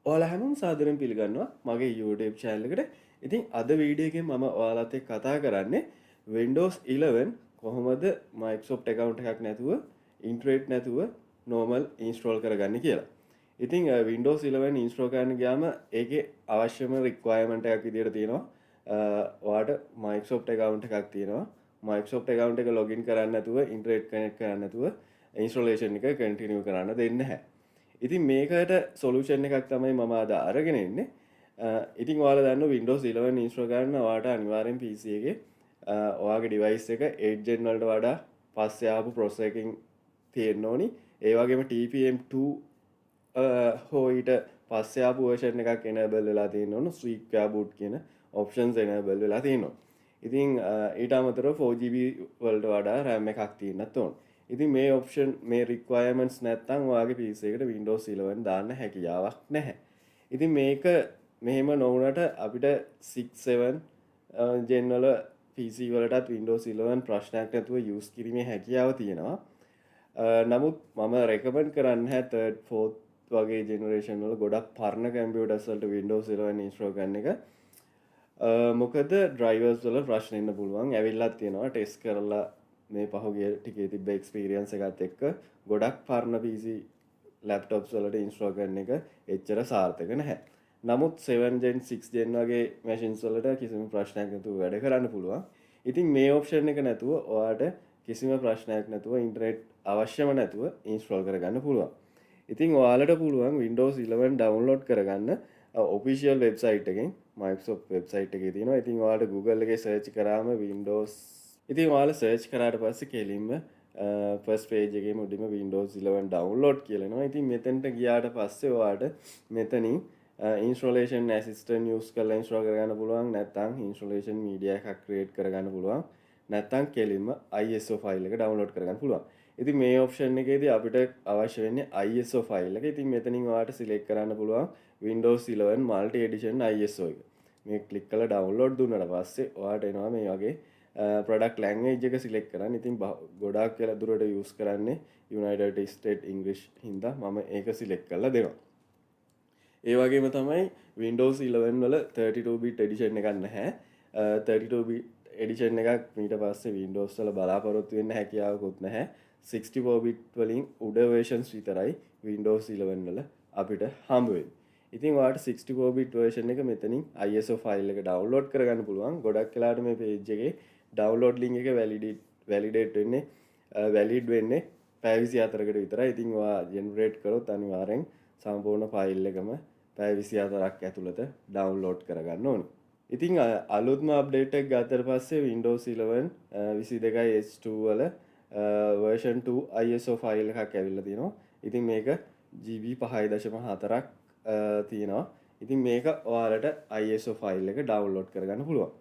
ඔයාලා හැමෝම සාදරයෙන් පිළිගන්නවා මගේ YouTube channel එකට. ඉතින් අද වීඩියෝ එකෙන් මම ඔයාලත් එක්ක කතා කරන්නේ Windows 11 කොහොමද Microsoft account එකක් නැතුව internet නැතුව normal install කරගන්නේ කියලා. ඉතින් Windows 11 install කරන්න ගියාම ඒකේ අවශ්‍යම requirement එකක් විදියට තියෙනවා. ඔයාට Microsoft account එකක් තියෙනවා. Microsoft account එක login කරන්න නැතුව internet connect කරන්න නැතුව installation එක continue කරන්න දෙන්නේ නැහැ. ඉතින් මේකට සොලූෂන් එකක් තමයි මම අද අරගෙන එන්නේ. ඉතින් ඔයාලා දන්නවා Windows 11 install කරන්න ඔයාට අනිවාර්යෙන් PC එකේ ඔයාගේ device එක 8 gen වලට වඩා පස්සේ ආපු processor එකකින් තියෙන්න ඕනි. ඒ වගේම TPM2 හෝ ඊට පස්සේ ආපු version එකක් enable වෙලා තියෙන්න ඕන. Secure boot කියන options enable වෙලා තියෙනවා. ඉතින් ඊට අමතරව 4GB වලට වඩා RAM එකක් තියෙන්නත් ඕන. ඉතින් මේ ඔප්ෂන් මේ රික්වයර්මන්ට්ස් නැත්තම් ඔයාගේ PC එකට Windows 11 දාන්න හැකියාවක් නැහැ. ඉතින් මේක මෙහෙම නොවුනට අපිට 6 7 gen වල PC වලටත් Windows 11 ප්‍රශ්නයක් නැතුව use කිරීමේ හැකියාව තියෙනවා. නමුත් මම recommend කරන්නේ 3rd 4th වගේ generation වල ගොඩක් පරණ computers වලට Windows 11 install කරන එක. මොකද drivers වල ප්‍රශ්න ඉන්න පුළුවන්. ඇවිල්ලා තියෙනවා test කරලා මේ පහුගිය ටිකේ තිබ්බ එක්ස්පීරියන්ස් එකත් එක්ක ගොඩක් පරණ PC laptops වලට install කරන එක එච්චර සාර්ථක නැහැ. නමුත් 7 gen 6 gen වගේ machines වලට කිසිම ප්‍රශ්නයක් නැතුව වැඩ කරන්න පුළුවන්. ඉතින් මේ option එක නැතුව ඔයාට කිසිම ප්‍රශ්නයක් නැතුව internet අවශ්‍යම නැතුව install කරගන්න පුළුවන්. ඉතින් ඔයාලට පුළුවන් Windows 11 download කරගන්න official website එකෙන් Microsoft website එකේ තියෙනවා. ඉතින් ඔයාලට Google එකේ search කරාම Windows ඉතින් ඔයාලා සර්ච් කරාට පස්සේ කෙලින්ම ෆස්ට් පේජ් එකේ මුලින්ම Windows 11 download කියලා එනවා. ඉතින් මෙතෙන්ට ගියාට පස්සේ ඔයාට මෙතනින් installation assistant use කරලා install කරගන්න පුළුවන්. නැත්නම් installation media එකක් create කරගන්න පුළුවන්. නැත්නම් කෙලින්ම ISO file එක download කරගන්න පුළුවන්. ඉතින් මේ option එකේදී අපිට අවශ්‍ය වෙන්නේ ISO file එක. ඉතින් මෙතනින් ඔයාට select කරන්න පුළුවන් Windows 11 multi edition ISO එක. මේ click කරලා download දුන්නාට පස්සේ ඔයාට එනවා මේ වගේ product language එක select කරන්න. ඉතින් ගොඩාක් කියලා දුරට use කරන්නේ United States English හින්දා මම ඒක select කරලා දෙනවා. ඒ වගේම තමයි Windows 11 වල 32 bit edition එකක් නැහැ. 32 bit edition එකක් ඊට පස්සේ Windows වල බලාපොරොත්තු වෙන්න හැකියාවකුත් නැහැ. 64 bit වලින් උඩ versions විතරයි Windows 11 වල අපිට හම්බ වෙන්නේ. ඉතින් ඔයාලට 64 bit version එක මෙතනින් ISO file එක download කරගන්න පුළුවන්. ගොඩක් වෙලාවට මේ page එකේ download link එක validate වෙන්නේ valid වෙන්නේ පැය 24කට විතරයි. ඉතින් ඔයා generate කරොත් අනිවාර්යෙන් සම්පූර්ණ file එකම පැය 24ක් ඇතුළත download කරගන්න ඕනේ. ඉතින් අලුත්ම update එක ගත්තට පස්සේ Windows 11 22H2 වල version 2 ISO file එකක් ඇවිල්ලා තියෙනවා. ඉතින් මේක GB 5.4ක් තියෙනවා. ඉතින් මේක ඔයාලට ISO file එක download කරගන්න පුළුවන්.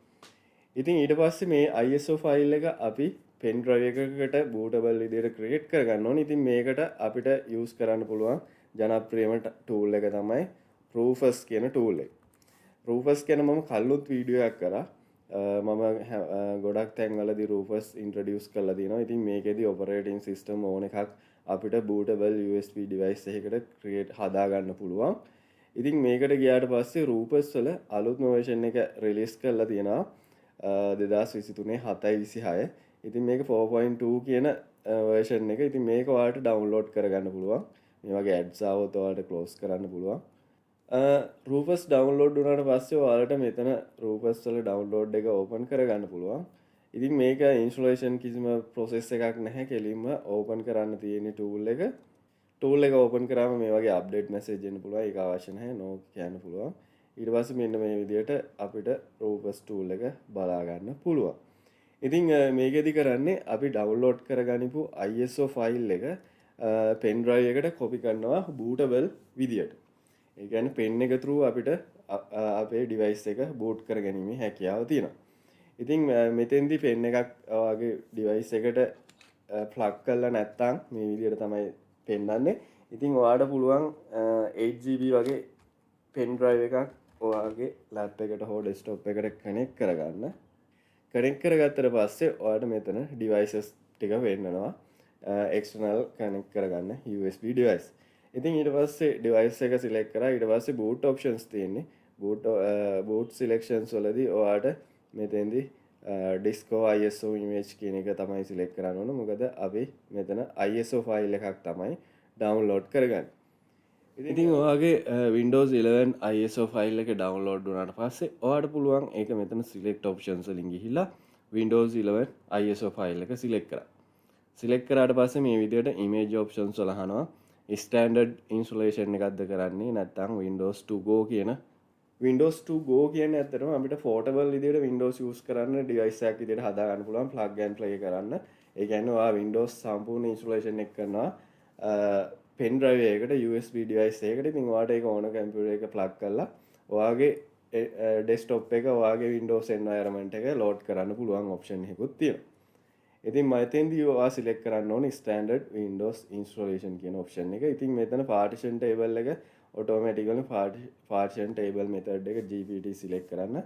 ඉතින් ඊට පස්සේ මේ ISO file එක අපි pen drive එකකට bootable විදිහට create කරගන්න ඕනේ. ඉතින් මේකට අපිට use කරන්න පුළුවන් ජනප්‍රියම tool එක තමයි Rufus කියන tool එක. Rufus ගැන මම කලිනුත් වීඩියෝ එකක් කරා. මම ගොඩක් තැන්වලදී Rufus introduce කරලා තියෙනවා. ඉතින් මේකෙදි operating system ඕන එකක් අපිට bootable USB device එකකට create හදා ගන්න පුළුවන්. ඉතින් මේකට ගියාට පස්සේ Rufus වල අලුත්ම version එක release කරලා තියෙනවා. 2023 7/26. ඉතින් මේක 4.2 කියන version එක. ඉතින් මේක ඔයාලට download කරගන්න පුළුවන්. මේ වගේ ads ආවොත් ඔයාලට close කරන්න පුළුවන්. Rufus download වුණාට පස්සේ ඔයාලට මෙතන Rufus වල download එක open කරගන්න පුළුවන්. ඉතින් මේක installation කිසිම process එකක් නැහැ. කෙලින්ම open කරන්න තියෙන tool එක. tool එක open කරාම මේ වගේ update message එන්න පුළුවන්. ඒක අවශ්‍ය නැහැ. no කියන්න පුළුවන්. ඊට පස්සේ මෙන්න මේ විදිහට අපිට Rufus tool එක බලා ගන්න පුළුවන්. ඉතින් මේකෙදි කරන්නේ අපි download කරගනිපු ISO file එක pen drive එකට copy කරනවා bootable විදියට. ඒ කියන්නේ pen එක through අපිට අපේ device එක boot කරගැනීමේ හැකියාව තියෙනවා. ඉතින් මෙතෙන්දී pen එකක් ඔයාගේ device එකට plug කරලා නැත්නම් මේ විදියට තමයි පෙන්නන්නේ. ඉතින් ඔයාලට පුළුවන් 8GB වගේ pen drive එකක් ඔයාගේ ලැප් එකට හෝ ඩෙස්ක්ටොප් එකට කනෙක්ට් කරගන්න. කනෙක්ට් කරගත්තට පස්සේ ඔයාලට මෙතන devices ටික වෙන්නනවා external connect කරගන්න USB device. ඉතින් ඊට පස්සේ ඩිවයිස් එක සිලෙක්ට් කරා. ඊට පස්සේ boot options තියෙන්නේ. boot selections වලදී ඔයාට මෙතෙන්දී disco ISO image කියන එක තමයි සිලෙක්ට් කරන්න ඕන. මොකද අපි මෙතන ISO ෆයිල් එකක් තමයි ඩවුන්ලෝඩ් කරගන්නේ. ඉතින් ඔයාගේ Windows 11 ISO ෆයිල් එක ඩවුන්ලෝඩ් වුණාට පස්සේ ඔයාට පුළුවන් ඒක මෙතන select options වලින් ගිහිල්ලා Windows 11 ISO ෆයිල් එක select කරන්න. select කරාට පස්සේ මේ විදිහට image options වල අහනවා standard installation එකක්ද කරන්නේ නැත්නම් Windows to go කියන Windows to go කියන්නේ ඇත්තටම අපිට portable විදිහට Windows use කරන්න device එකක් විදිහට හදා ගන්න පුළුවන් plug and play කරන්න. ඒ කියන්නේ ඔයා Windows සම්පූර්ණ installation එක කරනවා pen drive එකකට USB device එකකට. ඉතින් ඔයාට ඒක ඕන computer එක plug කරලා ඔයාගේ desktop එක ඔයාගේ Windows environment එක load කරන්න පුළුවන් option එකකුත් තියෙනවා. ඉතින් මම එතෙන්දී ඔයා select කරන්න ඕනේ standard Windows installation කියන option එක. ඉතින් මෙතන partition table එක automatically partition table method එක GPT select කරන්න.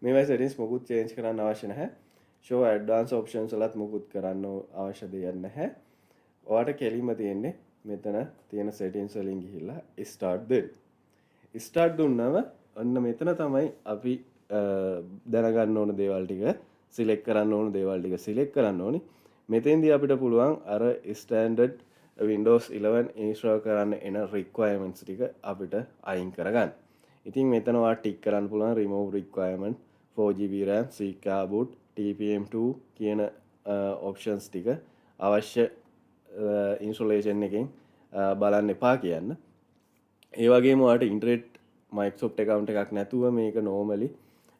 මේවා settings මොකුත් change කරන්න අවශ්‍ය නැහැ. show advanced options වලත් මොකුත් කරන්න අවශ්‍ය දෙයක් නැහැ. ඔයාට කෙලින්ම තියෙන්නේ මෙතන තියෙන settings වලින් ගිහිල්ලා start දෙන්න. start දුන්නම අන්න මෙතන තමයි අපි දැනගන්න ඕන දේවල් ටික select කරන්න ඕන දේවල් ටික select කරන්න ඕනි. මෙතෙන්දී අපිට පුළුවන් අර standard Windows 11 install කරන්න එන requirements ටික අපිට අයින් කරගන්න. ඉතින් මෙතන ඔයා tick කරන්න පුළුවන් remove requirement 4GB RAM, Zika boot, TPM2 කියන options ටික අවශ්‍ය installation එකෙන් බලන්න එපා කියන්න. ඒ වගේම ඔයාට internet Microsoft account එකක් නැතුව මේක normally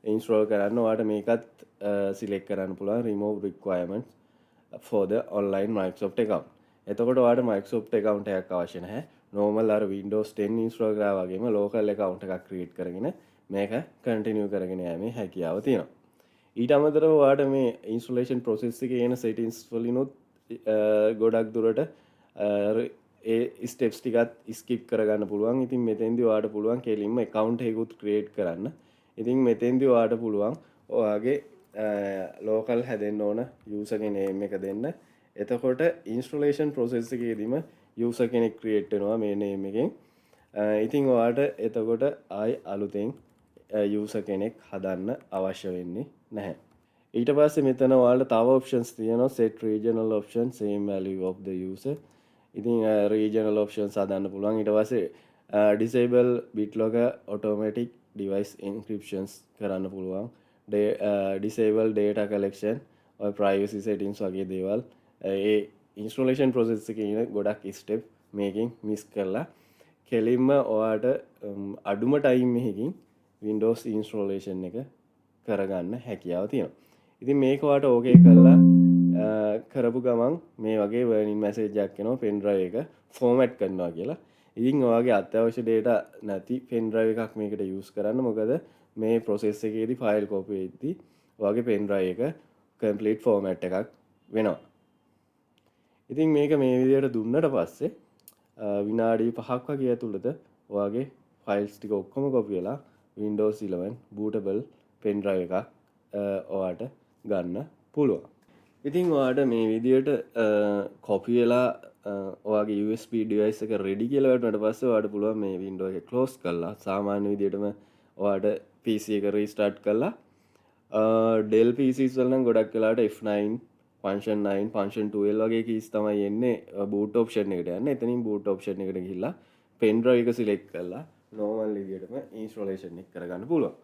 install කරන්න ඔයාට මේකත් select කරන්න පුළුවන් remove requirements for the online Microsoft account. එතකොට ඔයාට Microsoft account එකක් අවශ්‍ය නැහැ. normal අර Windows 10 install කරා වගේම local account එකක් create කරගෙන මේක continue කරගෙන යෑමේ හැකියාව තියෙනවා. ඊට අමතරව ඔයාට මේ installation process එකේ එන settings වලිනුත් ගොඩක් දුරට ඒ steps ටිකත් skip කරගන්න පුළුවන්. ඉතින් මෙතෙන්දී ඔයාට පුළුවන් කෙලින්ම account එකකුත් create කරන්න. ඉතින් මෙතෙන්දී ඔයාට පුළුවන් ඔයාගේ local හැදෙන්න ඕන user name එක දෙන්න. එතකොට installation process එකේදීම user කෙනෙක් create වෙනවා මේ name එකෙන්. ඉතින් ඔයාට එතකොට ආයි අලුතෙන් user කෙනෙක් හදන්න අවශ්‍ය වෙන්නේ නැහැ. ඊට පස්සේ මෙතන ඔයාලට තව options තියෙනවා set regional option same value of the user. ඉතින් regional options හදන්න පුළුවන්. ඊට පස්සේ disable BitLocker automatic device encryptions කරන්න පුළුවන්. disable data collection or privacy settings වගේ දේවල් ඒ installation process එකේ ඉන්න ගොඩක් step මේකෙන් miss කරලා කෙලින්ම ඔයාට අඩුම time එකකින් Windows installation එක කරගන්න හැකියාව තියෙනවා. ඉතින් මේක ඔයාට ඕකේ කරලා කරපු ගමන් මේ වගේ warning message එකක් එනවා pen drive එක format කරනවා කියලා. ඉතින් ඔයාගේ අත්‍යවශ්‍ය data නැති pen drive එකක් මේකට use කරන්න. මොකද මේ process එකේදී file copy වෙද්දී ඔයාගේ pen drive එක complete format එකක් වෙනවා. ඉතින් මේක මේ විදිහට දුන්නට පස්සේ විනාඩි 5ක් වගේ ඇතුළත ඔයාගේ files ටික ඔක්කොම copy වෙලා Windows 11 bootable pen drive එකක් ඔයාට ගන්න පුළුවන්. ඉතින් ඔයාට මේ විදිහට copy වෙලා ඔයාගේ USB device එක ready කියලා වැටුණාට පස්සේ ඔයාට පුළුවන් මේ window එක close කරලා සාමාන්‍ය විදිහටම ඔයාට PC එක restart කරලා Dell PCs වල නම් ගොඩක් වෙලාවට F9 function 9 function 12 වගේ keys තමයි එන්නේ boot option එකට යන්න. එතනින් boot option එකට ගිහිල්ලා pen drive එක select කරලා normal විදිහටම installation එක කරගන්න පුළුවන්.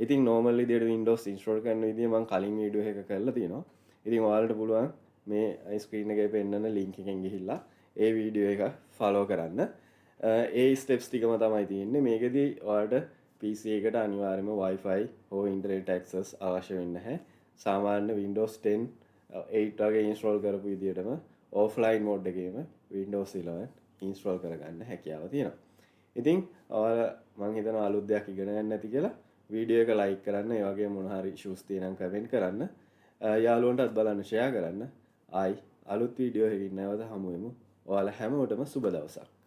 ඉතින් normal විදිහට Windows install කරන විදිය මම කලින් වීඩියෝ එකක කරලා තියෙනවා. ඉතින් ඔයාලට පුළුවන් මේ screen එකේ පෙන්නන link එකෙන් ගිහිල්ලා ඒ වීඩියෝ එක follow කරන්න. ඒ steps ටිකම තමයි තියෙන්නේ. මේකෙදි ඔයාලට PC එකට අනිවාර්යයෙන්ම Wi-Fi හෝ internet access අවශ්‍ය වෙන්නේ නැහැ. සාමාන්‍ය Windows 10 8 වගේ install කරපු විදිහටම offline mode එකේම Windows 11 install කරගන්න හැකියාව තියෙනවා. ඉතින් ඔයාලා මම හිතනවා අලුත් දෙයක් ඉගෙන ගන්න ඇති කියලා වීඩියෝ එක like කරන්න, ඒ වගේම මොන හරි issues තියෙනම් comment කරන්න, යාළුවන්ටත් බලන්න share කරන්න. ආයි අලුත් වීඩියෝ එකකින් නැවත හමු වෙමු. ඔයාලා හැමෝටම සුබ දවසක්.